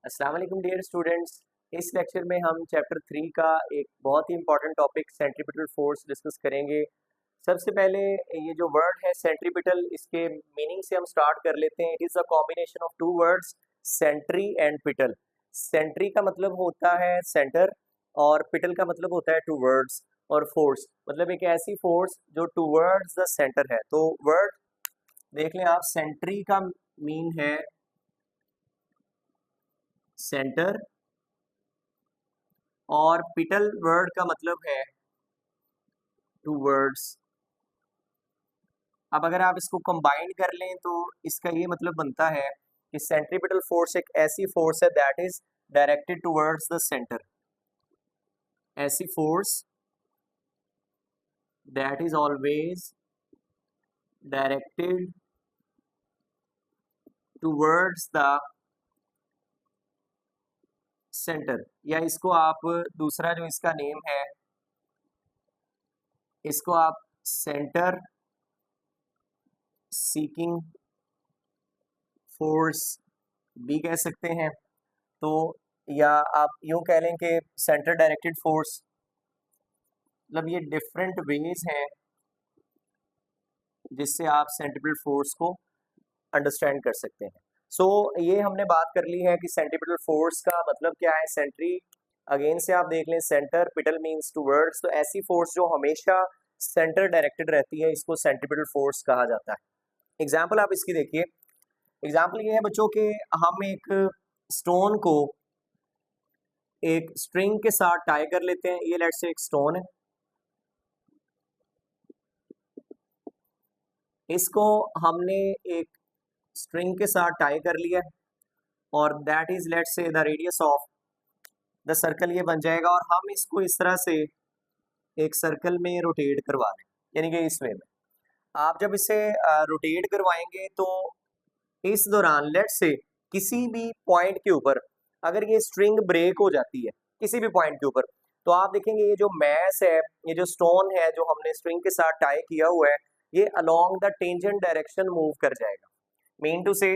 अस्सलाम वालेकुम dear students. इस लेक्चर में हम चैप्टर 3 का एक बहुत ही important topic centripetal force discuss करेंगे। सबसे पहले ये जो वर्ड है सेंट्रीपिटल, इसके मीनिंग से हम स्टार्ट कर लेते हैं। It is a combination of two words, centri and petal. Centri का मतलब होता है सेंटर और पिटल का मतलब होता है टूवर्ड्स, और फोर्स मतलब एक ऐसी फोर्स जो टूवर्ड्स द सेंटर है। तो वर्ड देख लें आप, सेंट्री का मीन है सेंटर और पिटल वर्ड का मतलब है टूवर्ड्स। अब अगर आप इसको कंबाइन कर लें तो इसका ये मतलब बनता है कि सेंट्रीपिटल फोर्स एक ऐसी फोर्स है that is directed towards the centre. ऐसी force that is always directed towards the centre, या इसको आप दूसरा जो इसका नेम है इसको आप सेंटर सीकिंग फोर्स भी कह सकते हैं। तो या आप यूं कह लें कि सेंटर डायरेक्टेड फोर्स। मतलब ये डिफरेंट वेज हैं जिससे आप सेंट्रीपिटल फोर्स को अंडरस्टैंड कर सकते हैं। सो ये हमने बात कर ली है कि सेंट्रीपिटल फोर्स का मतलब क्या है। सेंट्री अगेन से आप देख लें, सेंटर, पिटल मींस टूवर्ड्स। तो ऐसी फोर्स जो हमेशा सेंटर डायरेक्टेड रहती है इसको सेंट्रीपिटल फोर्स कहा जाता है। एग्जाम्पल आप इसकी देखिए। एग्जाम्पल ये है बच्चों के, हम एक स्टोन को एक स्ट्रिंग के साथ टाई कर लेते हैं। ये लेट्स से एक स्टोन है, इसको हमने एक स्ट्रिंग के साथ टाई कर लिया और that is let's say the radius of the circle ये बन जाएगा। और हम इसको इस तरह से एक सर्कल में रोटेट करवा लें, यानी कि इस वे में आप जब इसे रोटेट करवाएंगे तो इस दौरान लेट्स से किसी भी पॉइंट के ऊपर अगर ये स्ट्रिंग ब्रेक हो जाती है किसी भी पॉइंट के ऊपर, तो आप देखेंगे ये जो मैस है, ये जो स्टोन है जो हमने स्ट्रिंग के साथ टाई किया हुआ है, ये along the tangent direction move कर जाएगा। मीन टू से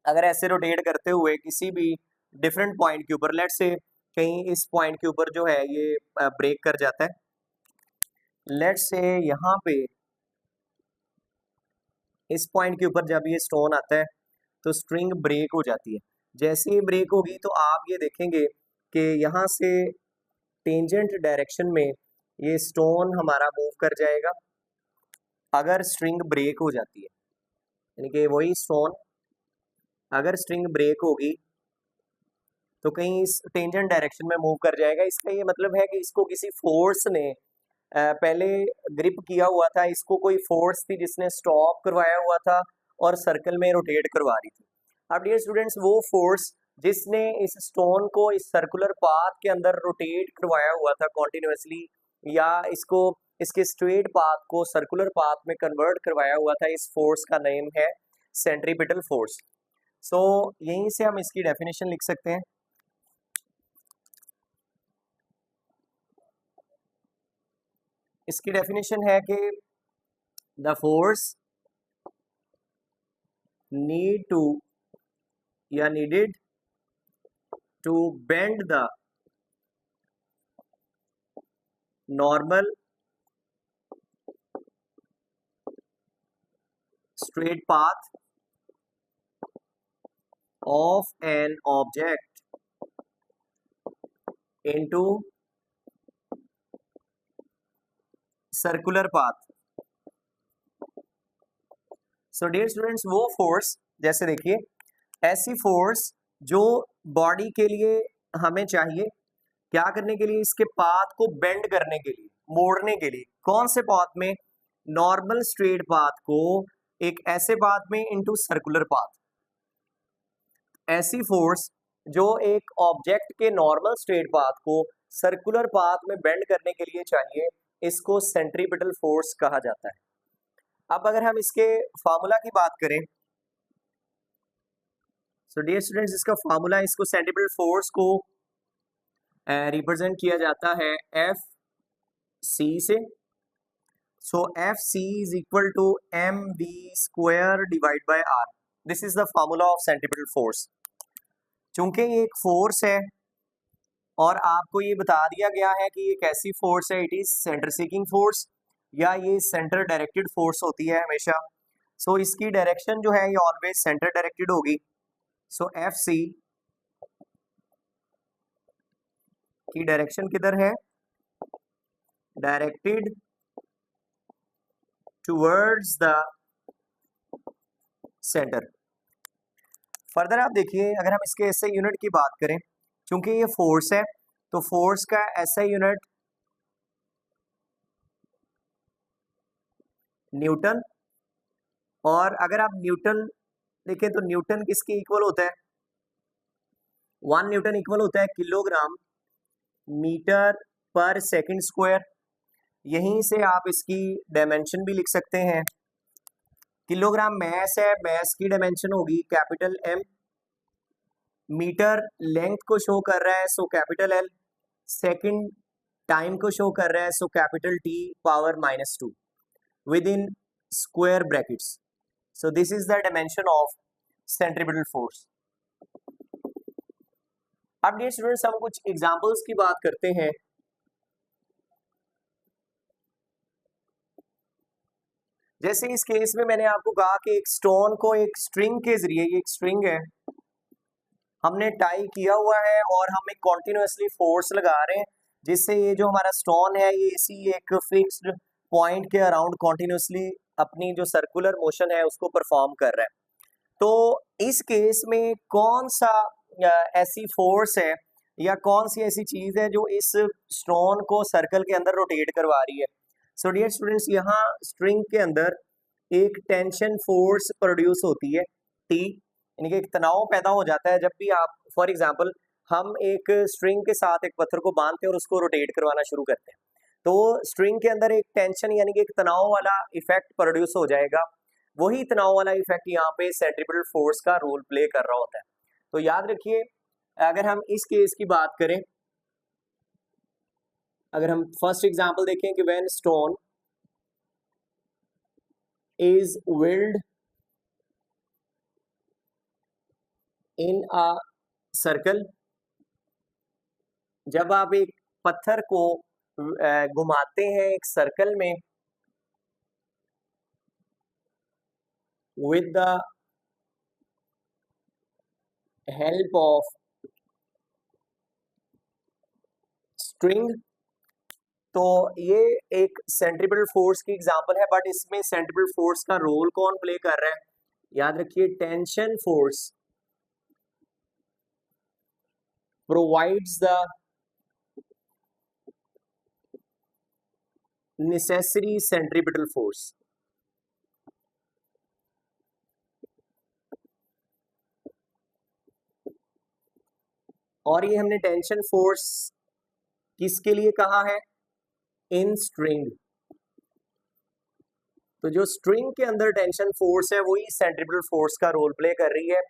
अगर ऐसे रोटेट करते हुए किसी भी डिफरेंट पॉइंट के ऊपर, लेट्स से कहीं इस पॉइंट के ऊपर जो है ये ब्रेक कर जाता है, लेट्स से यहाँ पे इस पॉइंट के ऊपर जब ये स्टोन आता है तो स्ट्रिंग ब्रेक हो जाती है। जैसे ही ब्रेक होगी तो आप ये देखेंगे कि यहाँ से टेंजेंट डायरेक्शन में ये स्टोन हमारा मूव कर जाएगा अगर स्ट्रिंग ब्रेक हो जाती है। यानी कि वही स्टोन अगर स्ट्रिंग ब्रेक होगी तो कहीं इस टेंजेंट डायरेक्शन में मूव कर जाएगा। इसका ये मतलब है कि इसको किसी फोर्स ने पहले ग्रिप किया हुआ था, इसको कोई फोर्स थी जिसने स्टॉप करवाया हुआ था और सर्कल में रोटेट करवा रही थी। अब डियर स्टूडेंट्स, वो फोर्स जिसने इस स्टोन को इस सर्कुलर पाथ के अंदर रोटेट करवाया हुआ था कॉन्टिन्यूसली, या इसको इसके स्ट्रेट पाथ को सर्कुलर पाथ में कन्वर्ट करवाया हुआ था, इस फोर्स का नेम है सेंट्रीपिटल फोर्स। सो यहीं से हम इसकी डेफिनेशन लिख सकते हैं। इसकी डेफिनेशन है कि द फोर्स नीड टू या needed to bend the normal straight path of an object into circular path. So dear students, वो फोर्स जैसे देखिए, ऐसी फोर्स जो बॉडी के लिए हमें चाहिए क्या करने के लिए, इसके पाथ को बेंड करने के लिए, मोड़ने के लिए। कौन से पाथ में? नॉर्मल स्ट्रेट पाथ को एक ऐसे पाथ में इनटू सर्कुलर पाथ। ऐसी फोर्स जो एक ऑब्जेक्ट के नॉर्मल स्ट्रेट पाथ को सर्कुलर पाथ में बेंड करने के लिए चाहिए, इसको सेंट्रीपिटल फोर्स कहा जाता है। अब अगर हम इसके फार्मूला की बात करें, सो डियर स्टूडेंट्स, इसका फार्मूला, इसको सेंट्रीपिटल फोर्स को रिप्रेजेंट किया जाता है एफ सी से। So F C is equal to M V square divide by R. This is the formula of centripetal force. चूंकि ये एक फोर्स है और आपको ये बता दिया गया है कि ये कैसी फोर्स है, it is centre seeking force या ये सेंटर डायरेक्टेड फोर्स होती है हमेशा। सो इसकी डायरेक्शन जो है ये ऑलवेज सेंटर डायरेक्टेड होगी। सो एफ सी की डायरेक्शन किधर है, directed towards the centre. Further आप देखिए, अगर हम इसके एसआई यूनिट की बात करें, क्योंकि ये फोर्स है तो फोर्स का एसआई यूनिट न्यूटन, और अगर आप न्यूटन देखें तो न्यूटन किसके इक्वल होता है, 1 न्यूटन इक्वल होता है किलोग्राम मीटर पर सेकंड स्क्वायर। यहीं से आप इसकी डायमेंशन भी लिख सकते हैं। किलोग्राम मैस है, मैस की डायमेंशन होगी कैपिटल एम, मीटर लेंथ को शो कर रहा है so capital L, second time को शो कर रहा है so capital T power -2 with in square brackets. So this is the dimension of centripetal force. अब डियर स्टूडेंट्स, हम कुछ एग्जांपल्स की बात करते हैं। जैसे इस केस में मैंने आपको कहा कि एक स्टोन को एक स्ट्रिंग के जरिए, ये एक स्ट्रिंग है, हमने टाई किया हुआ है और हम एक कॉन्टिन्यूसली फोर्स लगा रहे हैं जिससे ये जो हमारा स्टोन है ये इसी एक फिक्स्ड पॉइंट के अराउंड कॉन्टिन्यूसली अपनी जो सर्कुलर मोशन है उसको परफॉर्म कर रहा है। तो इस केस में कौन सा ऐसी फोर्स है या कौन सी ऐसी चीज है जो इस स्टोन को सर्कल के अंदर रोटेट करवा रही है। सो डियर स्टूडेंट्स, यहाँ स्ट्रिंग के अंदर एक टेंशन फोर्स प्रोड्यूस होती है टी, यानी कि एक तनाव पैदा हो जाता है जब भी आप, फॉर एग्जांपल, हम एक स्ट्रिंग के साथ एक पत्थर को बांधते हैं और उसको रोटेट करवाना शुरू करते हैं, तो स्ट्रिंग के अंदर एक टेंशन यानी कि एक तनाव वाला इफेक्ट प्रोड्यूस हो जाएगा। वही तनाव वाला इफेक्ट यहाँ पे सेंट्रीपिटल फोर्स का रोल प्ले कर रहा होता है। तो याद रखिए, अगर हम इस केस की बात करें, अगर हम फर्स्ट एग्जांपल देखें कि when stone is wheeled in a circle, जब आप एक पत्थर को घुमाते हैं एक सर्कल में with the help of string, तो ये एक सेंट्रीपिटल फोर्स की एग्जांपल है, बट इसमें सेंट्रीपिटल फोर्स का रोल कौन प्ले कर रहा है, याद रखिए tension force provides the necessary centripetal force. और ये हमने टेंशन फोर्स किसके लिए कहा है, इन स्ट्रिंग। तो जो स्ट्रिंग के अंदर टेंशन फोर्स है वही सेंट्रीपिटल फोर्स का रोल प्ले कर रही है।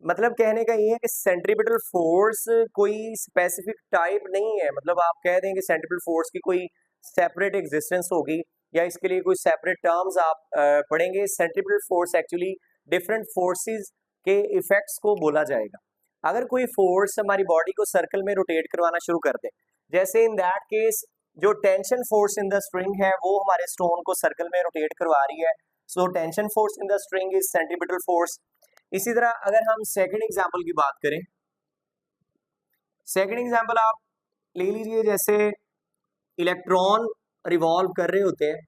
मतलब कहने का ये है कि सेंट्रीपिटल फोर्स कोई स्पेसिफिक टाइप नहीं है, मतलब आप कह दें कि सेंट्रीपिटल फोर्स की कोई सेपरेट एग्जिस्टेंस होगी या इसके लिए कोई सेपरेट टर्म्स आप पढ़ेंगे। Centripetal force actually different forces के इफेक्ट्स को बोला जाएगा। अगर कोई फोर्स हमारी बॉडी को सर्कल में रोटेट करवाना शुरू कर दे, जैसे इन दैट केस जो tension force in the string है वो हमारे स्टोन को सर्कल में रोटेट करवा रही है, so tension force in the string is centripetal force. इसी तरह अगर हम सेकंड एग्जांपल की बात करें, सेकंड एग्जांपल आप ले लीजिए, जैसे इलेक्ट्रॉन रिवॉल्व कर रहे होते हैं,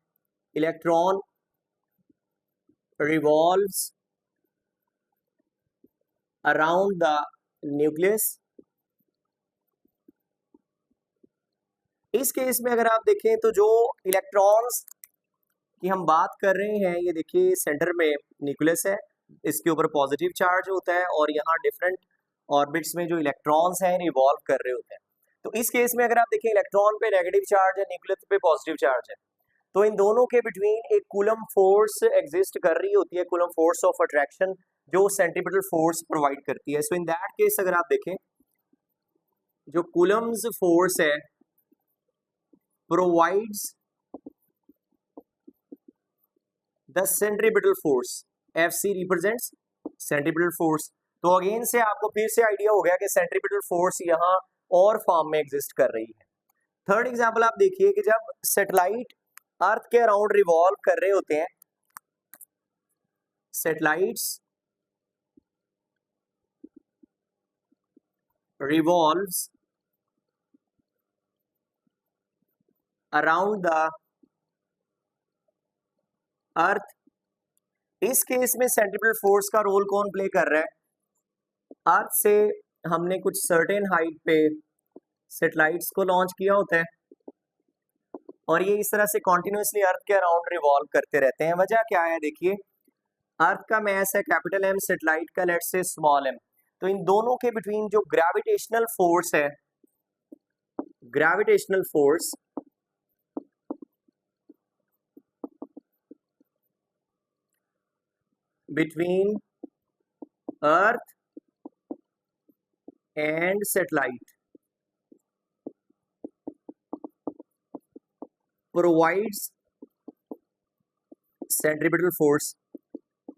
electron revolves around the nucleus. इस केस में अगर आप देखें तो जो इलेक्ट्रॉन्स की हम बात कर रहे हैं, ये देखिए सेंटर में न्यूक्लियस है, इसके ऊपर पॉजिटिव चार्ज होता है और यहाँ डिफरेंट ऑर्बिट्स में जो इलेक्ट्रॉन्स हैं रिवॉल्व कर रहे होते हैं। तो इस केस में अगर आप देखें इलेक्ट्रॉन पे नेगेटिव चार्ज है, न्यूक्लियस पे पॉजिटिव चार्ज है, तो इन दोनों के बिटवीन एक कूलम फोर्स एग्जिस्ट कर रही होती है, कूलम फोर्स ऑफ अट्रैक्शन, जो सेंट्रीपिटल फोर्स प्रोवाइड करती है। सो इन दैट केस अगर आप देखें, जो कूलम्स फोर्स है provides the centripetal force, Fc represents centripetal force। तो अगेन से आपको फिर से आइडिया हो गया कि सेंट्रीपिटल फोर्स यहाँ और फॉर्म में एग्जिस्ट कर रही है। थर्ड एग्जांपल आप देखिए कि जब सैटेलाइट अर्थ के अराउंड रिवॉल्व कर रहे होते हैं, सैटेलाइट्स revolves around the अर्थ, इस केस में सेंट्रीपिटल फोर्स का रोल कौन प्ले कर रहा है? अर्थ से हमने कुछ सर्टेन हाइट पे सैटेलाइट्स को लॉन्च किया होता है और ये इस तरह से कॉन्टिन्यूसली अर्थ के अराउंड रिवॉल्व करते रहते हैं। वजह क्या है? देखिए, अर्थ का मैस है कैपिटल एम, सैटेलाइट का लेट्स से स्मॉल एम, तो इन दोनों के बिटवीन जो ग्रेविटेशनल फोर्स है, gravitational force between earth and satellite provides centripetal force.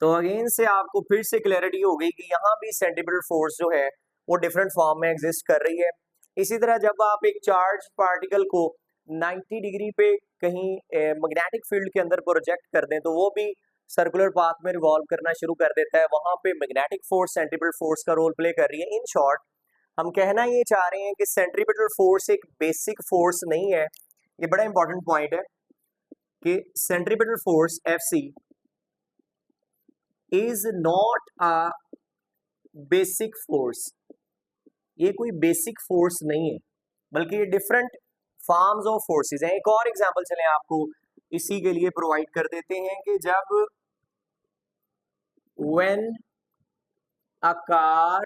तो अगेन से आपको फिर से क्लैरिटी हो गई कि यहाँ भी सेंट्रीपिटल फोर्स जो है वो डिफरेंट फॉर्म में एग्जिस्ट कर रही है। इसी तरह जब आप एक चार्ज पार्टिकल को 90 डिग्री पे कहीं मैग्नेटिक फील्ड के अंदर प्रोजेक्ट कर दें तो वो भी सर्कुलर पाथ में रिवॉल्व करना शुरू कर देता है, वहां पे मैग्नेटिक फोर्स सेंट्रीपिटल फोर्स का रोल प्ले कर रही है। इन शॉर्ट हम कहना ये चाह रहे हैं कि सेंट्रीपिटल फोर्स एक बेसिक फोर्स नहीं है। ये बड़ा इंपॉर्टेंट पॉइंट है कि centripetal force Fc is not a basic force, ये कोई बेसिक फोर्स नहीं है बल्कि ये डिफरेंट फॉर्म्स ऑफ फोर्सेस हैं। एक और एग्जांपल चलें आपको इसी के लिए प्रोवाइड कर देते हैं कि जब when a car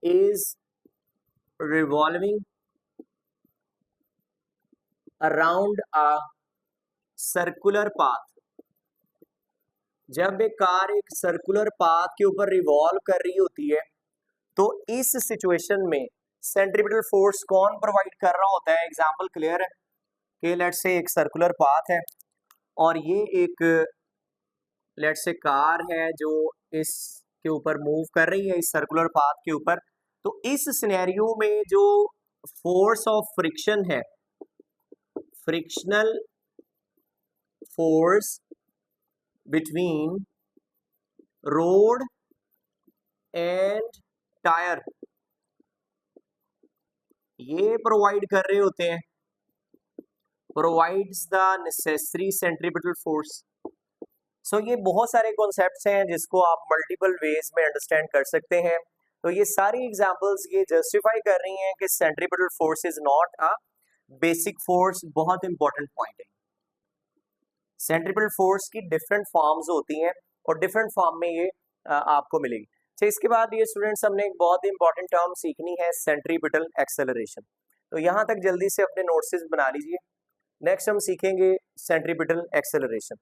is revolving around a circular path, जब एक कार एक सर्कुलर पाथ के ऊपर रिवॉल्व कर रही होती है तो इस सिचुएशन में सेंट्रीपिटल फोर्स कौन प्रोवाइड कर रहा होता है? एग्जांपल क्लियर है कि लेट्स से एक सर्कुलर पाथ है और ये एक लेट्स से कार है जो इसके ऊपर मूव कर रही है इस सर्कुलर पाथ के ऊपर। तो इस सिनेरियो में जो फोर्स ऑफ फ्रिक्शन है, frictional force between road and tyre, ये प्रोवाइड कर रहे होते हैं, provides the necessary centripetal force. So ये बहुत सारे कॉन्सेप्ट्स हैं जिसको आप मल्टीपल वेज में अंडरस्टैंड कर सकते हैं। तो ये सारी एग्जांपल्स ये जस्टिफाई कर रही हैं कि centripetal force is not a basic force. बहुत इंपॉर्टेंट पॉइंट है, सेंट्रीपिटल फोर्स की डिफरेंट फॉर्म्स होती हैं और डिफरेंट फॉर्म में ये आपको मिलेगी। तो इसके बाद ये स्टूडेंट्स हमने एक बहुत ही इंपॉर्टेंट टर्म सीखनी है, सेंट्रीपिटल एक्सेलरेशन। तो यहाँ तक जल्दी से अपने नोट्स बना लीजिए। नेक्स्ट हम सीखेंगे सेंट्रीपिटल एक्सेलरेशन।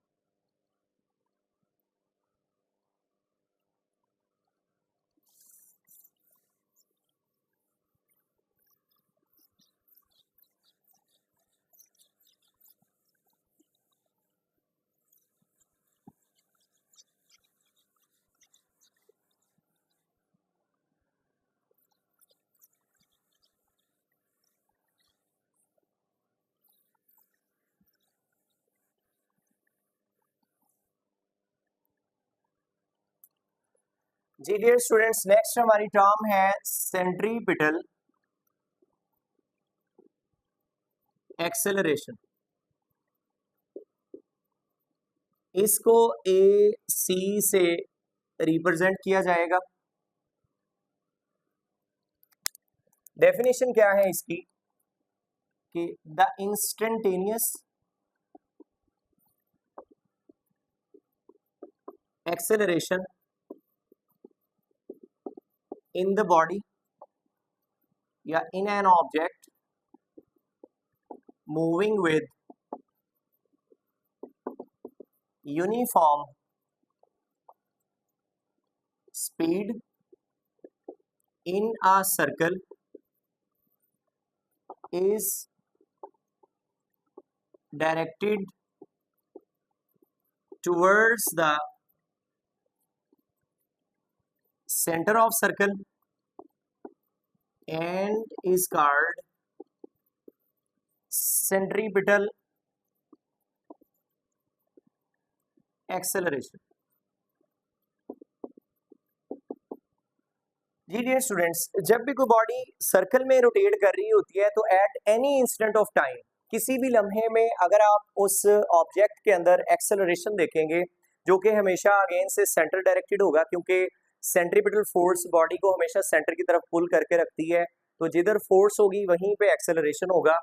जी डियर स्टूडेंट्स, नेक्स्ट हमारी टर्म है सेंट्रीपिटल एक्सेलरेशन। इसको ए सी से रिप्रेजेंट किया जाएगा। डेफिनेशन क्या है इसकी कि the instantaneous acceleration in the body या in an object moving with uniform speed in a circle is directed towards the center of circle and is called centripetal acceleration. जी डियर स्टूडेंट्स, जब भी कोई body circle में rotate कर रही होती है तो at any instant of time, किसी भी लम्हे में अगर आप उस ऑब्जेक्ट के अंदर एक्सेलरेशन देखेंगे जो कि हमेशा अगेन से सेंटर डायरेक्टेड होगा, क्योंकि सेंट्रीपिटल फोर्स बॉडी को हमेशा सेंटर की तरफ पुल करके रखती है, तो जिधर फोर्स होगी वहीं पे एक्सेलरेशन होगा।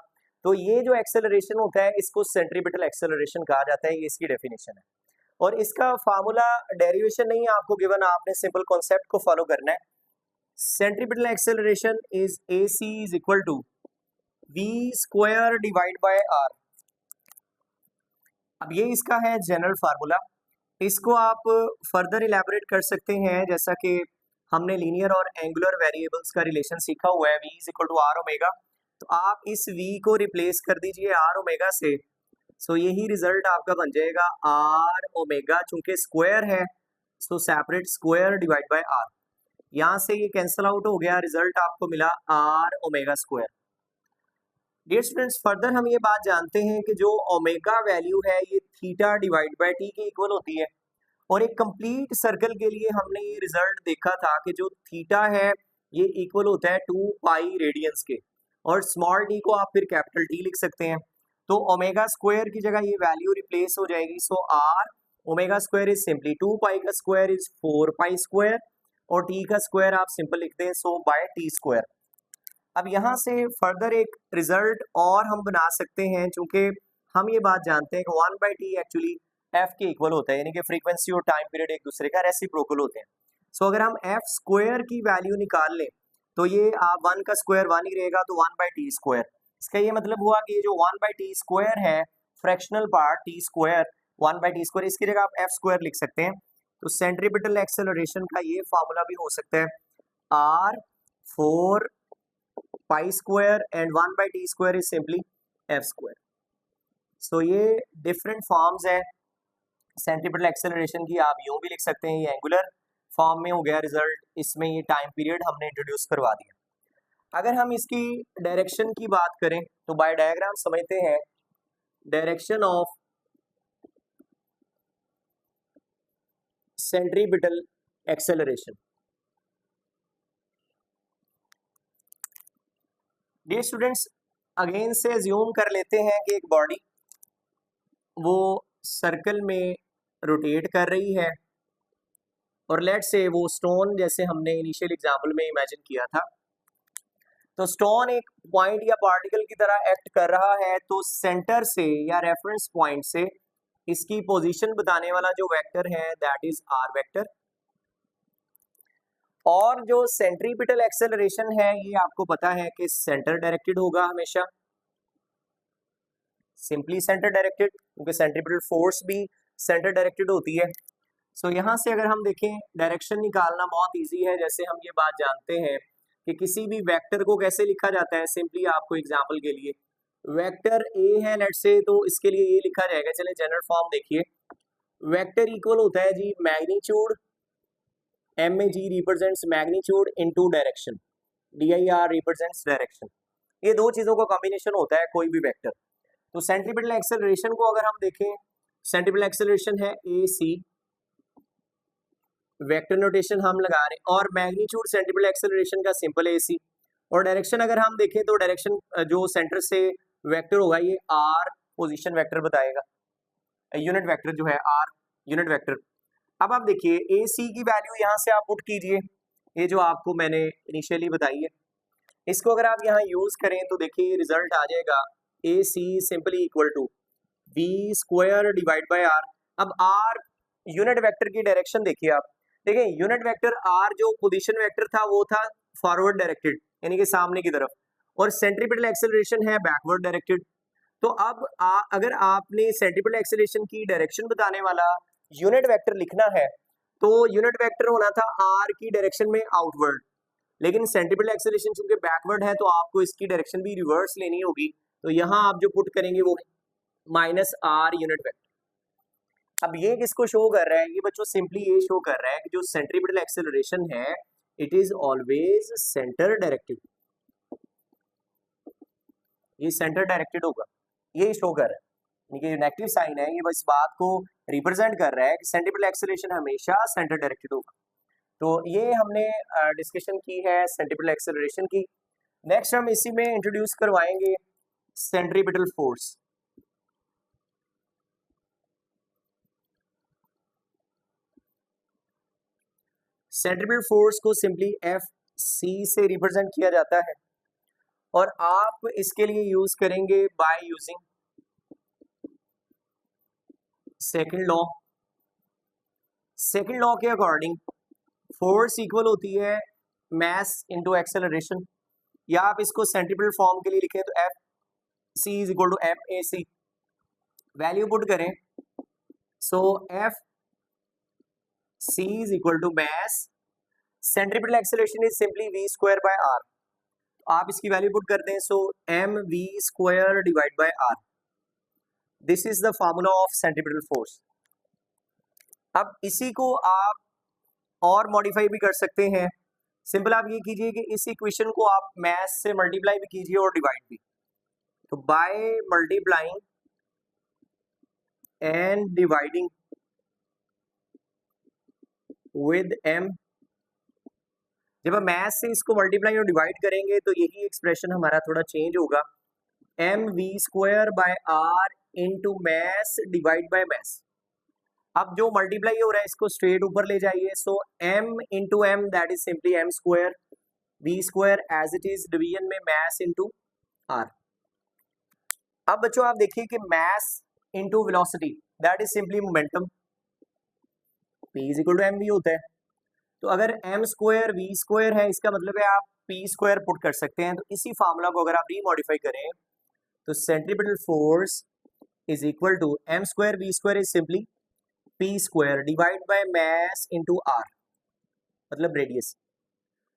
तो ये जो एक्सेलरेशन होता है इसको सेंट्रीपिटल एक्सेलरेशन कहा जाता है, ये इसकी डेफिनेशन है। और इसका फार्मूला डेरिवेशन नहीं है आपको गिवन, आपने सिंपल कॉन्सेप्ट को फॉलो करना है। Centripetal acceleration is AC is equal to V square divide by R। अब ये इसका है जनरल फार्मूला, इसको आप फर्दर इलेबोरेट कर सकते हैं, जैसा कि हमने लीनियर और एंगुलर वेरिएबल्स का रिलेशन सीखा हुआ है, V is equal to R omega. तो आप इस V को रिप्लेस कर दीजिए R ओमेगा से, सो यही रिजल्ट आपका बन जाएगा R ओमेगा, चूंकि स्क्वायर है so separate square divide by R। यहां से ये कैंसल आउट हो गया, रिजल्ट आपको मिला R omega square. Dear students, further हम ये बात जानते हैं कि जो ओमेगा वैल्यू है ये थीटा डिवाइड बाय टी के इक्वल होती है, और एक कंप्लीट सर्कल के लिए हमने ये रिजल्ट देखा था कि जो थीटा है ये इक्वल होता है 2 पाई रेडियंस के, और स्मॉल डी को आप फिर कैपिटल टी लिख सकते हैं। तो ओमेगा स्क्वायर की जगह ये वैल्यू रिप्लेस हो जाएगी, सो R omega square is simply 2 पाई का स्क्वायर इज 4 पाई स्क्वायर, और टी का स्क्वायर आप सिंपल लिखते हैं सो बाय टी स्क्वायर। अब यहाँ से फर्दर एक रिजल्ट और हम बना सकते हैं, चूंकि हम ये बात जानते हैं कि 1 बाई टी एक्चुअली एफ के इक्वल होता है, यानी कि फ्रीक्वेंसी और टाइम पीरियड एक दूसरे का रेसिप्रोकल होते हैं। सो अगर हम एफ स्क्वायर की वैल्यू निकाल लें तो ये आप 1 का स्क्वायर 1 ही रहेगा, तो 1 बाई टी स्क्वायर। इसका ये मतलब हुआ कि ये जो 1 बाई टी स्क्वायर है fractional part T square 1 by T square, इसकी जगह आप एफ स्क्वायर लिख सकते हैं। तो सेंट्रीपिटल एक्सेलरेशन का ये फार्मूला भी हो सकता है R 4 pi square and 1 by T square is simply F square. So ये डिफरेंट फॉर्म्स है सेंट्रीपिटल एक्सेलरेशन की, आप यूं भी लिख सकते हैं, ये एंगुलर फॉर्म में हो गया रिजल्ट, इसमें ये टाइम पीरियड हमने इंट्रोड्यूस करवा दिया। अगर हम इसकी डायरेक्शन की बात करें तो बाय डायग्राम समझते हैं direction of centripetal acceleration. Dear students, again से अज्यूम कर लेते हैं कि एक बॉडी वो सर्कल में रोटेट कर रही है, और लेट से वो स्टोन, जैसे हमने इनिशियल एग्जांपल में इमेजिन किया था, तो स्टोन एक पॉइंट या पार्टिकल की तरह एक्ट कर रहा है, तो सेंटर से या रेफरेंस पॉइंट से इसकी पोजीशन बताने वाला जो वेक्टर है दैट इज आर वेक्टर। और जो सेंट्रीपिटल एक्सेलरेशन है ये आपको पता है कि सेंटर डायरेक्टेड होगा हमेशा, सिंपली सेंटर डायरेक्टेड, क्योंकि सेंट्रीपिटल फोर्स भी सेंटर डायरेक्टेड होती है। सो यहाँ से अगर हम देखें डायरेक्शन निकालना बहुत इजी है, जैसे हम ये बात जानते हैं कि किसी भी वेक्टर को कैसे लिखा जाता है। सिंपली आपको एग्जांपल के लिए वेक्टर ए है लेट से, तो इसके लिए ये लिखा जाएगा, चले जनरल फॉर्म देखिए, वेक्टर इक्वल होता है G magnitude, M A G represents magnitude into direction, D I R represents direction. ये दो चीजों का कॉम्बिनेशन होता है कोई भी वेक्टर। तो सेंट्रीपिटल एक्सेलरेशन को अगर हम देखें, सेंट्रीपिटल एक्सेलरेशन है ए सी, वेक्टर नोटेशन हम लगा रहे हैं, और मैग्नीट्यूड सेंट्रीपिटल एक्सेलरेशन का सिंपल ए सी, और डायरेक्शन अगर हम देखें तो डायरेक्शन जो सेंटर से वेक्टर होगा ये आर पोजीशन वेक्टर बताएगा, यूनिट वेक्टर जो है आर यूनिट वेक्टर। अब आप देखिए ए सी की वैल्यू यहाँ से आप पुट कीजिए, ये जो आपको मैंने इनिशियली बताई है, इसको अगर आप यहाँ यूज करें तो देखिए रिजल्ट आ जाएगा A C simply equal to V square divide by R. अब आर यूनिट वेक्टर की डायरेक्शन देखिए, आप देखिए यूनिट वेक्टर आर जो पोजीशन वेक्टर था वो था फॉरवर्ड डायरेक्टेड, यानी कि सामने की तरफ, और सेंट्रीपिटल एक्सेलरेशन है बैकवर्ड डायरेक्टेड। तो अब अगर आपने सेंट्रीपिटल एक्सेलरेशन की डायरेक्शन बताने वाला यूनिट वेक्टर लिखना है तो यूनिट वेक्टर होना था आर की डायरेक्शन में आउटवर्ड, लेकिन सेंट्रीपिटल एक्सेलरेशन चूंकि बैकवर्ड है तो आपको इसकी डायरेक्शन भी रिवर्स लेनी होगी, तो यहाँ आप जो पुट करेंगे वो माइनस आर यूनिट वेक्टर। अब ये किसको शो कर रहा है, ये बच्चों सिंपली ये शो कर रहा है कि जो सेंट्रीपिटल एक्सेलरेशन है it is always centre directed, ये सेंटर डायरेक्टेड होगा, ये शो कर रहा है, यानी कि नेगेटिव साइन है, ये बस बात को रिप्रेजेंट कर रहा है कि सेंट्रिपेटल एक्सेलरेशन हमेशा सेंटर डायरेक्टेड होगा। तो ये हमने डिस्कशन की है सेंट्रिपेटल एक्सेलरेशन की। नेक्स्ट हम इसी में इंट्रोड्यूस करवाएंगे सेंट्रीपिटल फोर्स। सेंट्रीपिटल फोर्स को सिंपली एफ सी से रिप्रेजेंट किया जाता है और आप इसके लिए यूज करेंगे by using second law. Second law के अकॉर्डिंग फोर्स इक्वल होती है मास इनटू एक्सेलरेशन, या आप इसको सेंट्रीपिटल फॉर्म के लिए लिखें तो F C is equal to F A C. Value put करें, so F C is equal to mass, centripetal acceleration is simply V square by R. आप इसकी वैल्यू पुट कर दें, so M V square divide by R, this is the formula of centripetal force. अब इसी को आप और modify भी कर सकते हैं। सिंपल आप ये कीजिए कि इस इक्वेशन को आप मास से मल्टीप्लाई भी कीजिए और डिवाइड भी। तो bye multiplying and dividing with m, जब हम मास से इसको मल्टीप्लाई और डिवाइड करेंगे तो यही एक्सप्रेशन हमारा थोड़ा चेंज होगा, M V square by R into mass divide by mass. अब जो मल्टीप्लाई हो रहा है इसको स्ट्रेट ऊपर ले जाइए, so m into M that is simply m square, V square as it is division में मैस इंटू आर। अब बच्चों आप देखिए कि mass into velocity that is simply momentum, p is equal to M V होता है। तो अगर m स्क्वायर वी स्क्वायर है, इसका मतलब है आप p स्क्वायर पुट कर सकते हैं। तो इसी फार्मूला को अगर आप रीमॉडिफाई करें तो centripetal force is equal to m square V square is simply p square divide by mass into r, मतलब रेडियस।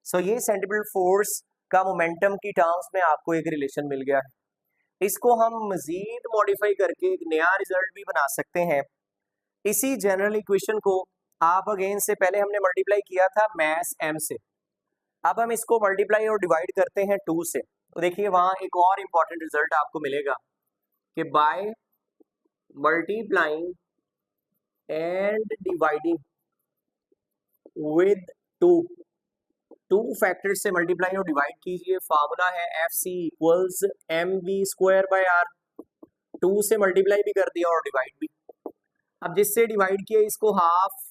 सो ये सेंट्रीपिटल फोर्स का मोमेंटम की टर्म्स में आपको एक रिलेशन मिल गया है। इसको हम मजीद मॉडिफाई करके एक नया रिजल्ट भी बना सकते हैं। इसी जनरल इक्वेशन को आप अगेन से पहले हमने मल्टीप्लाई किया था मास m से, अब हम इसको मल्टीप्लाई और डिवाइड करते हैं 2 से। तो देखिए वहां एक और इम्पॉर्टेंट रिजल्ट आपको मिलेगा कि by multiplying and dividing with 2 factor से मल्टीप्लाई और डिवाइड कीजिए। फार्मूला है F C equals M V square by R, 2 से मल्टीप्लाई भी कर दिया और डिवाइड भी। अब जिससे डिवाइड किया इसको हाफ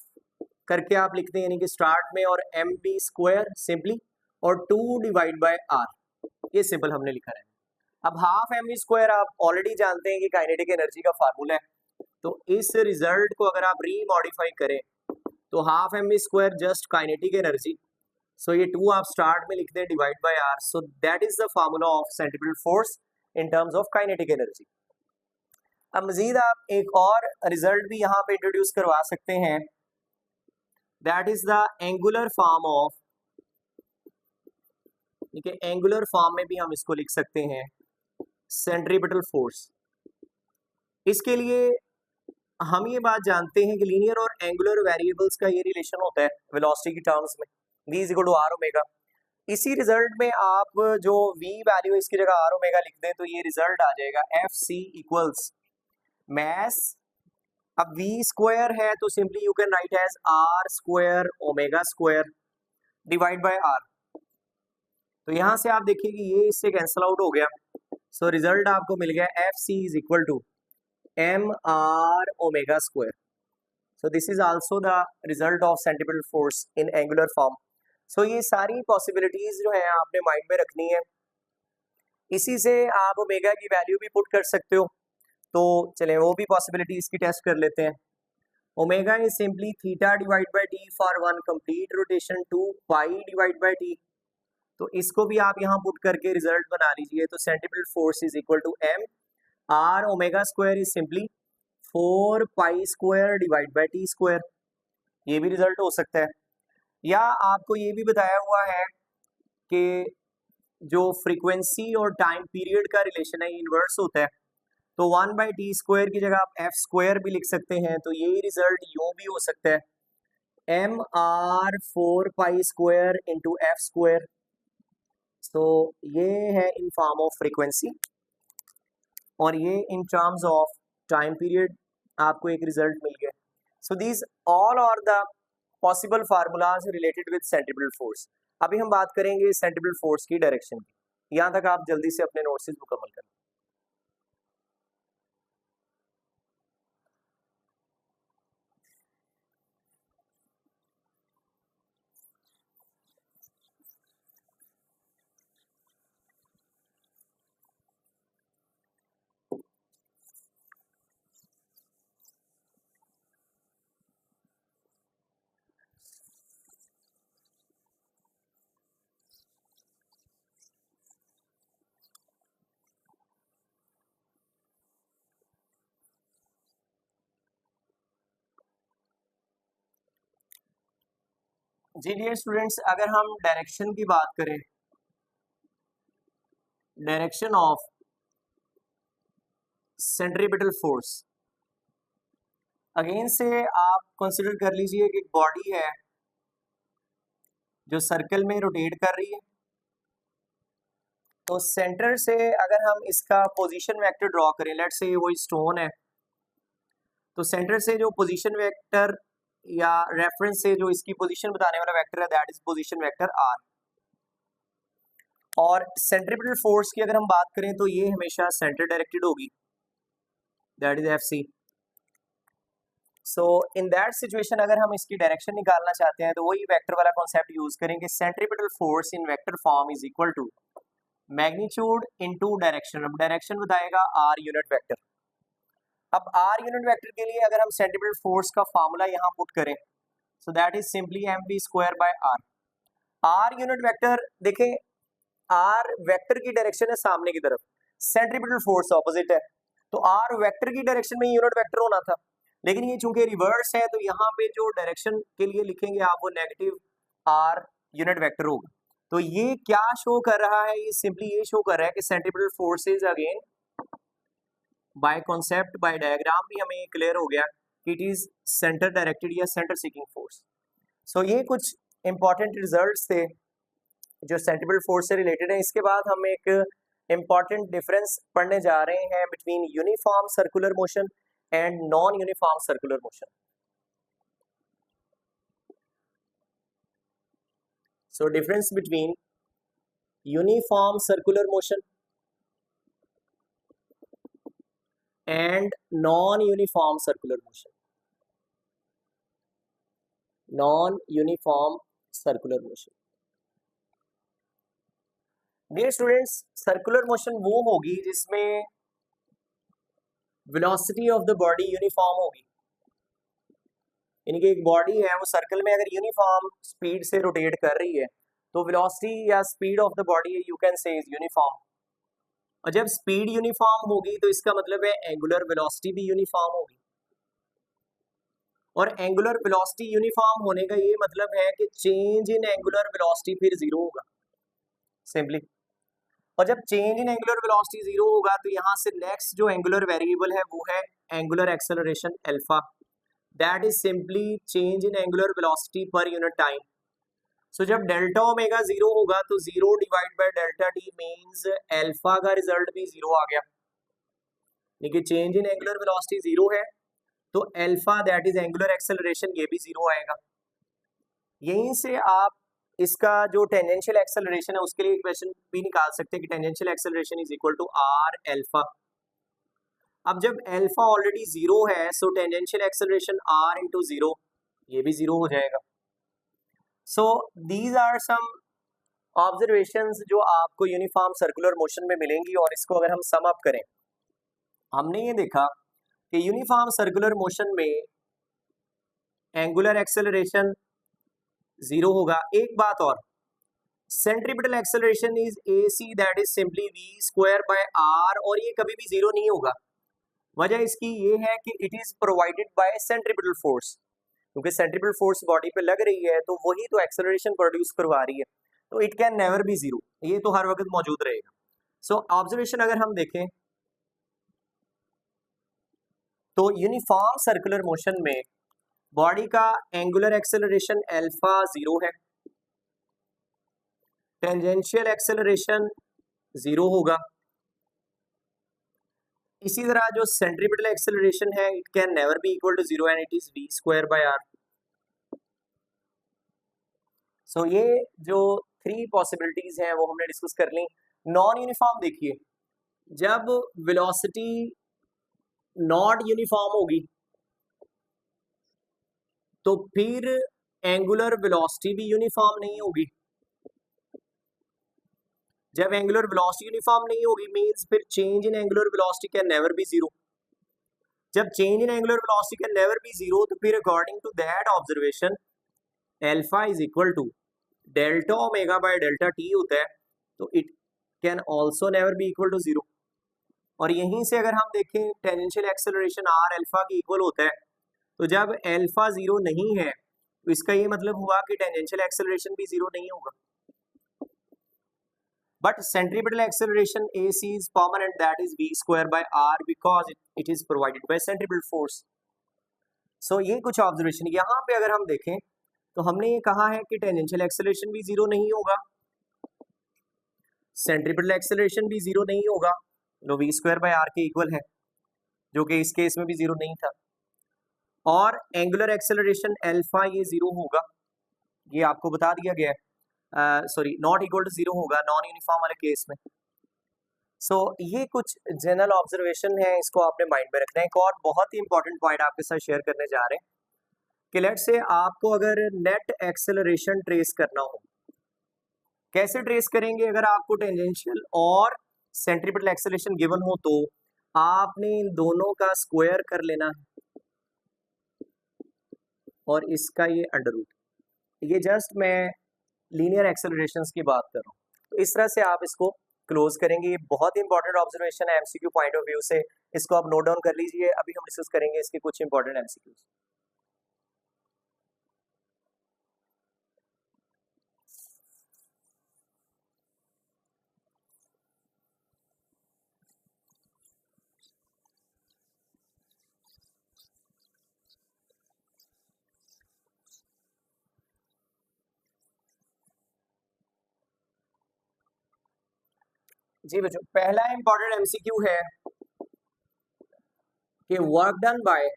करके आप लिखते हैं, यानी कि स्टार्ट में और एम बी स्क्वायर सिंपली और 2 डिवाइड बाय आर, ये सिंपल हमने लिखा है। अब हाफ एम बी स्क्वायर आप ऑलरेडी जानते हैं कि काइनेटिक एनर्जी का फार्मूला है, तो इस रिजल्ट को अगर आप रीमॉडिफाई करें तो half M B square just kinetic energy, so ये 2 आप स्टार्ट में लिखते हैं divide by R, so that is the formula of centripetal force in terms of kinetic energy. अब मजीद आप एक और रिजल्ट भी यहाँ पे इंट्रोड्यूस करवा सकते हैं, that is the angular form of, ठीक है, एंगुलर फॉर्म में भी हम इसको लिख सकते हैं सेंट्रीपिटल फोर्स। इसके लिए हम ये बात जानते हैं कि लीनियर और एंगुलर वेरिएबल्स का ये रिलेशन होता है वेलोसिटी की टर्म्स में, v is equal to R omega. इसी रिजल्ट में आप जो v वैल्यू इसकी जगह आर ओमेगा लिख दें तो ये रिजल्ट आ जाएगा एफ सी इक्वल्स मैस, अब v स्क्वायर है तो simply you can write as R square omega square divide by R. तो यहां से आप देखिए कि ये इससे कैंसिल आउट हो गया, सो रिजल्ट आपको मिल गया F C is equal to M R omega square. So this is also the result of centripetal force in angular form. सो ये सारी पॉसिबिलिटीज जो है आपने माइंड में रखनी है। इसी से आप ओमेगा की वैल्यू भी पुट कर सकते हो, तो चलें वो भी पॉसिबिलिटी इसकी टेस्ट कर लेते हैं। Omega is simply theta divide by T for 1 complete rotation two pi divide by T. तो इसको भी आप यहाँ पुट करके रिजल्ट बना लीजिए। तो centripetal force is equal to M R omega square is simply 4 pi square divide by T square, ये भी रिजल्ट हो सकता है। या आपको ये भी बताया हुआ है कि जो फ्रीक्वेंसी और टाइम पीरियड का रिलेशन है इनवर्स होता है, तो 1 बाई टी स्क्वायर की जगह आप एफ स्क्वायर भी लिख सकते हैं। तो ये रिजल्ट यूं भी हो सकता है mr4 pi square into F square. तो ये है इन फॉर्म ऑफ फ्रीक्वेंसी और ये in terms of time period आपको एक रिजल्ट मिल गया। So these all are the possible formulas related with centripetal force. अभी हम बात करेंगे सेंट्रीपिटल फोर्स की डायरेक्शन की। यहाँ तक आप जल्दी से अपने नोट्स मुकम्मल करें। जी डियर स्टूडेंट्स, अगर हम डायरेक्शन की बात करें, direction of centripetal force, again से आप कंसिडर कर लीजिए कि एक बॉडी है जो सर्कल में रोटेट कर रही है। तो सेंटर से अगर हम इसका पोजीशन वेक्टर ड्रॉ करें, लेट्स से वो स्टोन है, तो सेंटर से जो पोजीशन वेक्टर या रेफरेंस से जो इसकी पोजीशन बताने वाला वेक्टर है, that is position vector R. और सेंट्रीपिटल फोर्स की अगर हम बात करें तो ये हमेशा सेंटर डायरेक्टेड होगी, that is F C. So in that situation अगर हम इसकी डायरेक्शन निकालना चाहते हैं तो वही वेक्टर वाला कॉन्सेप्ट यूज करेंगे। Centripetal force in vector form is equal to magnitude into direction. अब डायरेक्शन बताएगा आर यूनिट वेक्टर। अब आर यूनिट वेक्टर के लिए अगर हम सेंट्रीपिटल फोर्स का फार्मूला यहाँ पुट करें, so that is simply M V square by R. R unit vector देखें, आर वेक्टर की डायरेक्शन है सामने की तरफ, सेंट्रीपिटल फोर्स ऑपोजिट है, तो आर वेक्टर की डायरेक्शन में यूनिट वेक्टर होना था, लेकिन ये चूंकि रिवर्स है तो यहाँ पे जो डायरेक्शन के लिए लिखेंगे आप वो नेगेटिव आर यूनिट वेक्टर होगा। तो ये क्या शो कर रहा है, ये सिंपली ये शो कर रहा है कि centripetal forces again by concept by diagram भी हमें क्लियर हो गया कि इट इज सेंटर डायरेक्टेड या सेंटर सीकिंग फोर्स। सो ये कुछ इंपॉर्टेंट रिजल्ट्स थे जो सेंट्रीपिटल फोर्स से रिलेटेड है। इसके बाद हम एक इंपॉर्टेंट डिफरेंस पढ़ने जा रहे हैं between uniform circular motion and non uniform circular motion. So difference between uniform circular motion and non uniform circular motion. Non uniform circular motion, dear students, circular motion वो होगी जिसमें velocity of the body uniform होगी, यानी कि एक body है वो circle में अगर यूनिफॉर्म स्पीड से रोटेट कर रही है तो वेलोसिटी या speed of the body you can say is uniform. और जब स्पीड यूनिफॉर्म होगी तो इसका मतलब है एंगुलर वेलोसिटी भी यूनिफॉर्म होगी, और एंगुलर वेलोसिटी यूनिफॉर्म होने का ये मतलब है कि चेंज इन एंगुलर वेलोसिटी फिर जीरो होगा सिंपली। और जब change in angular velocity zero होगा तो यहाँ से नेक्स्ट जो एंगुलर वेरिएबल है वो है angular acceleration alpha, that is simply change in angular velocity per unit time. So जब डेल्टा ओमेगा जीरो होगा तो zero divide by delta T means alpha का रिजल्ट भी जीरो आ गया, लेकिन change in angular velocity zero है तो alpha that is angular acceleration ये भी जीरो आएगा। यहीं से आप इसका जो टेंजेंशियल एक्सेलरेशन है उसके लिए इक्वेशन भी निकाल सकते हैं कि tangential acceleration is equal to R alpha. अब जब अल्फा ऑलरेडी जीरो है so tangential acceleration R into zero ये भी जीरो हो जाएगा। So these are some observations जो आपको यूनिफॉर्म सर्कुलर मोशन में मिलेंगी, और इसको अगर हम सम अप करें, हमने ये देखा कि यूनिफॉर्म सर्कुलर मोशन में एंगुलर एक्सेलरेशन जीरो होगा। एक बात और, centripetal acceleration is A C that is simply V square by R, और ये कभी भी जीरो नहीं होगा। वजह इसकी ये है कि it is provided by centripetal force, क्योंकि सेंट्रीपिटल फोर्स बॉडी पे लग रही है तो वही तो एक्सेलरेशन प्रोड्यूस करवा रही है, तो it can never B zero, ये तो हर वक्त मौजूद रहेगा। सो ऑब्जर्वेशन अगर हम देखें तो यूनिफॉर्म सर्कुलर मोशन में बॉडी का एंगुलर एक्सेलरेशन अल्फा 0 है, टेंजेंशियल एक्सेलरेशन 0 होगा। इसी तरह जो सेंट्रीपिटल एक्सेलरेशन है it can never be equal to 0 and it is v square by r। So ये जो 3 पॉसिबिलिटीज हैं वो हमने डिस्कस कर ली। नॉन यूनिफॉर्म देखिए, जब वेलोसिटी नॉट यूनिफॉर्म होगी तो फिर एंगुलर वेलोसिटी भी यूनिफॉर्म नहीं होगी। जब एंगुलर वेलोसिटी यूनिफॉर्म नहीं होगी मींस फिर change in angular velocity can never be 0। जब change in angular velocity can never be 0 तो फिर according to that observation alpha is equal to delta omega by delta T होता है, तो it can also never be equal to 0। और यहीं से अगर हम देखें टेंजेंशियल एक्सेलरेशन आर अल्फा की इक्वल होता है, तो जब अल्फा 0 नहीं है तो इसका ये मतलब हुआ कि टेंजेंशियल एक्सेलरेशन भी 0 नहीं होगा। But centripetal acceleration AC is permanent, that is v square by r because it is provided by centripetal force. So ये कुछ ऑब्जर्वेशन यहाँ पे अगर हम देखें तो हमने ये कहा है कि टेंजेंशियल एक्सेलरेशन भी 0 नहीं होगा, सेंट्रिपिटल एक्सेलरेशन भी 0 नहीं होगा, जो v स्क्वायर बाय r के इक्वल है, जो कि इस केस में भी 0 नहीं था। और एंगुलर एक्सेलरेशन अल्फा ये 0 होगा, ये आपको बता दिया गया है। सॉरी नॉट इक्वल टू 0 होगा नॉन यूनिफॉर्म वाले केस में। सो ये कुछ जनरल ऑब्जर्वेशन है, इसको आपने माइंड में रखना है। एक और बहुत ही इंपॉर्टेंट पॉइंट आपके साथ शेयर करने जा रहे हैं कि लेट्स से आपको अगर नेट एक्सेलरेशन ट्रेस करना हो, कैसे ट्रेस करेंगे? अगर आपको टेंजेंशियल और सेंट्रीपिटल एक्सेलरेशन गिवन हो तो आपने इन दोनों का स्क्वायर कर लेना है और इसका ये अंडर रूट। ये जस्ट मैं लीनियर एक्सेलरेशंस की बात कर रहा हूँ, तो इस तरह से आप इसको क्लोज करेंगे। ये बहुत इंपॉर्टेंट ऑब्जर्वेशन है एमसीक्यू पॉइंट ऑफ व्यू से, इसको आप नोट डाउन कर लीजिए। अभी हम डिस्कस करेंगे इसके कुछ इंपॉर्टेंट एमसीक्यूज। जी बच्चों, पहला इंपॉर्टेंट एमसीक्यू है कि work done bye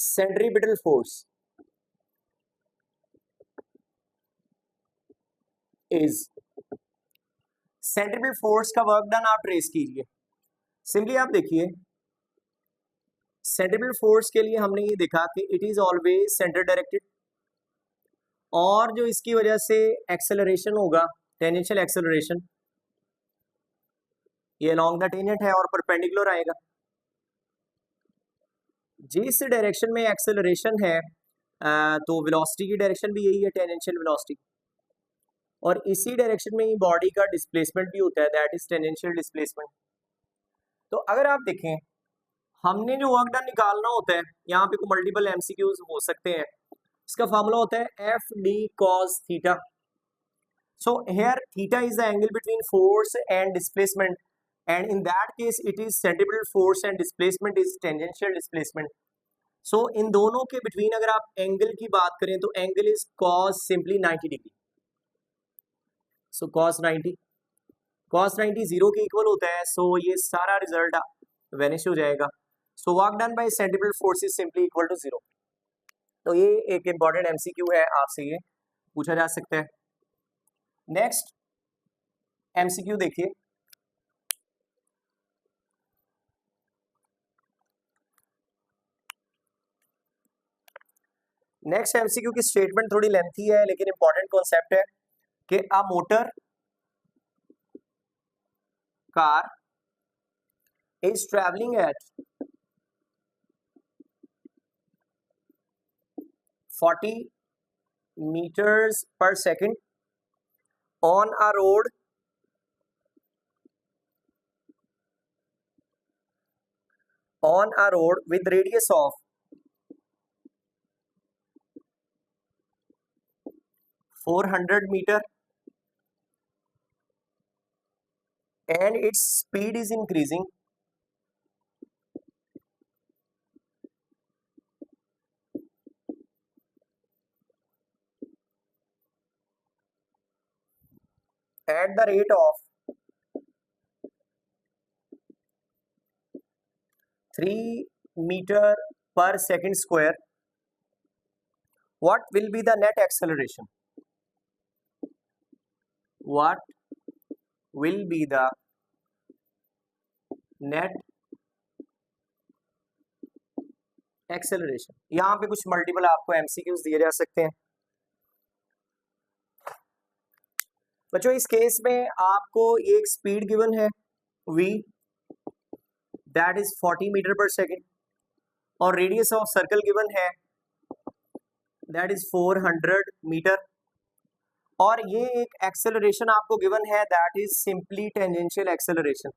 centripetal force is, centripetal force का वर्क डन आप ट्रेस कीजिए। सिंपली आप देखिए सेंट्रीपिटल फोर्स के लिए हमने ये देखा कि it is always centre directed, और जो इसकी वजह से एक्सेलरेशन होगा टेंजेंशियल एक्सेलरेशन, ये अलोंग द टेंजेंट है और परपेंडिकुलर आएगा। जिस डायरेक्शन में एक्सेलरेशन है तो वेलोसिटी की डायरेक्शन भी यही है, टेंजेंशियल वेलोसिटी, और इसी डायरेक्शन में ही बॉडी का डिस्प्लेसमेंट भी होता है, दैट इज टेंजेंशियल डिस्प्लेसमेंट। तो अगर आप देखें हमने जो वर्क डन निकालना होता है, यहाँ पे कोई मल्टीपल एमसीक्यूज हो सकते हैं। इसका फार्मूला होता है F D cos theta. So here theta is the angle between force and displacement, and in that case it is centripetal force and displacement is tangential displacement. So इन दोनों के between अगर आप एंगल की बात करें तो angle is cos simply 90 degree. So cos 90 0 के equal होता है, सो ये सारा रिजल्ट वेनिश हो जाएगा। So work done by centripetal force is simply equal to 0। तो ये एक इंपॉर्टेंट एमसीक्यू है, आपसे ये पूछा जा सकता है। नेक्स्ट एमसीक्यू देखिए, नेक्स्ट एमसीक्यू की स्टेटमेंट थोड़ी लेंथी है लेकिन इंपॉर्टेंट कॉन्सेप्ट है कि a motor car is travelling eight 40 meters per second on a road with radius of 400 meter and its speed is increasing at the rate of 3 meter per second square, what will be the net acceleration? What will be the net acceleration? यहाँ पे कुछ multiple आपको MCQs दिए जा सकते हैं बच्चों। इस केस में आपको एक स्पीड गिवन है v, that is 40 metre per second, और रेडियस ऑफ सर्कल गिवन है दैट इज 400 मीटर, और ये एक एक्सेलरेशन आपको गिवन है that is simply tangential acceleration.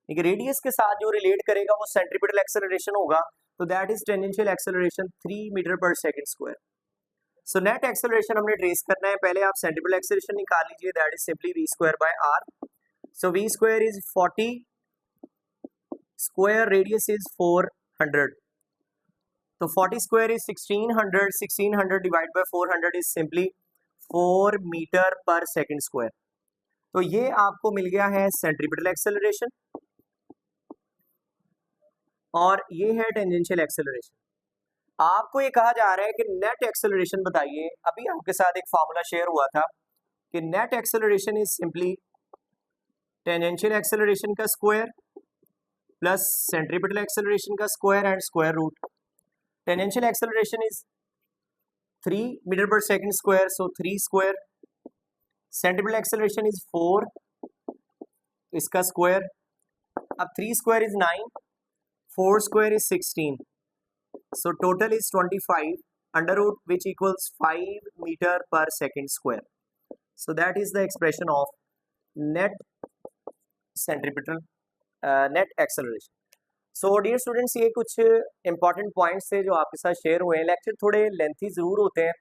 एक रेडियस के साथ जो रिलेट करेगा वो सेंट्रीपिटल एक्सेलरेशन होगा, तो that is tangential acceleration 3 metre per second square. So net acceleration हमने ट्रेस करना है, पहले आप सेंट्रीपिटल एक्सेलरेशन निकाल लीजिए, that is simply v square by r। So v square is 40 square, radius is 400, तो 40 square is 1600, 1600 divide by 400 is simply 4 metre per second square. तो ये आपको मिल गया है सेंट्रीपिटल एक्सेलरेशन, और ये है टेंजेंशियल एक्सेलरेशन। आपको ये कहा जा रहा है कि नेट एक्सेलरेशन बताइए। अभी आपके साथ एक फार्मूला शेयर हुआ था कि net acceleration is simply tangential acceleration का स्क्वायर प्लस सेंट्रीपिटल एक्सेलरेशन का square and square root. Tangential acceleration is 3 metre per second square, so 3 square. Centripetal acceleration is 4, इसका स्क्वायर। अब 3 square is 9, 4 square is 16, so total is 25 under root which equals 5 meter per second square. So that is the expression of net centripetal net acceleration. So dear students, ये कुछ important points थे जो आपके साथ share हुए हैं। Lecture थोड़े lengthy ज़रूर होते हैं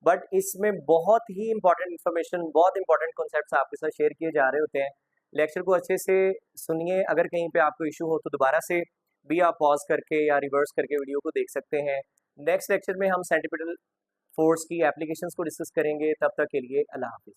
बट इसमें बहुत ही इंपॉर्टेंट इन्फॉर्मेशन, बहुत इंपॉर्टेंट कॉन्सेप्ट्स आपके साथ शेयर किए जा रहे होते हैं। लेक्चर को अच्छे से सुनिए, अगर कहीं पे आपको इशू हो तो दोबारा से भी आप पॉज करके या रिवर्स करके वीडियो को देख सकते हैं। नेक्स्ट लेक्चर में हम सेंट्रीपिटल फोर्स की एप्लीकेशंस को डिस्कस करेंगे। तब तक के लिए अल्लाह हाफिज़।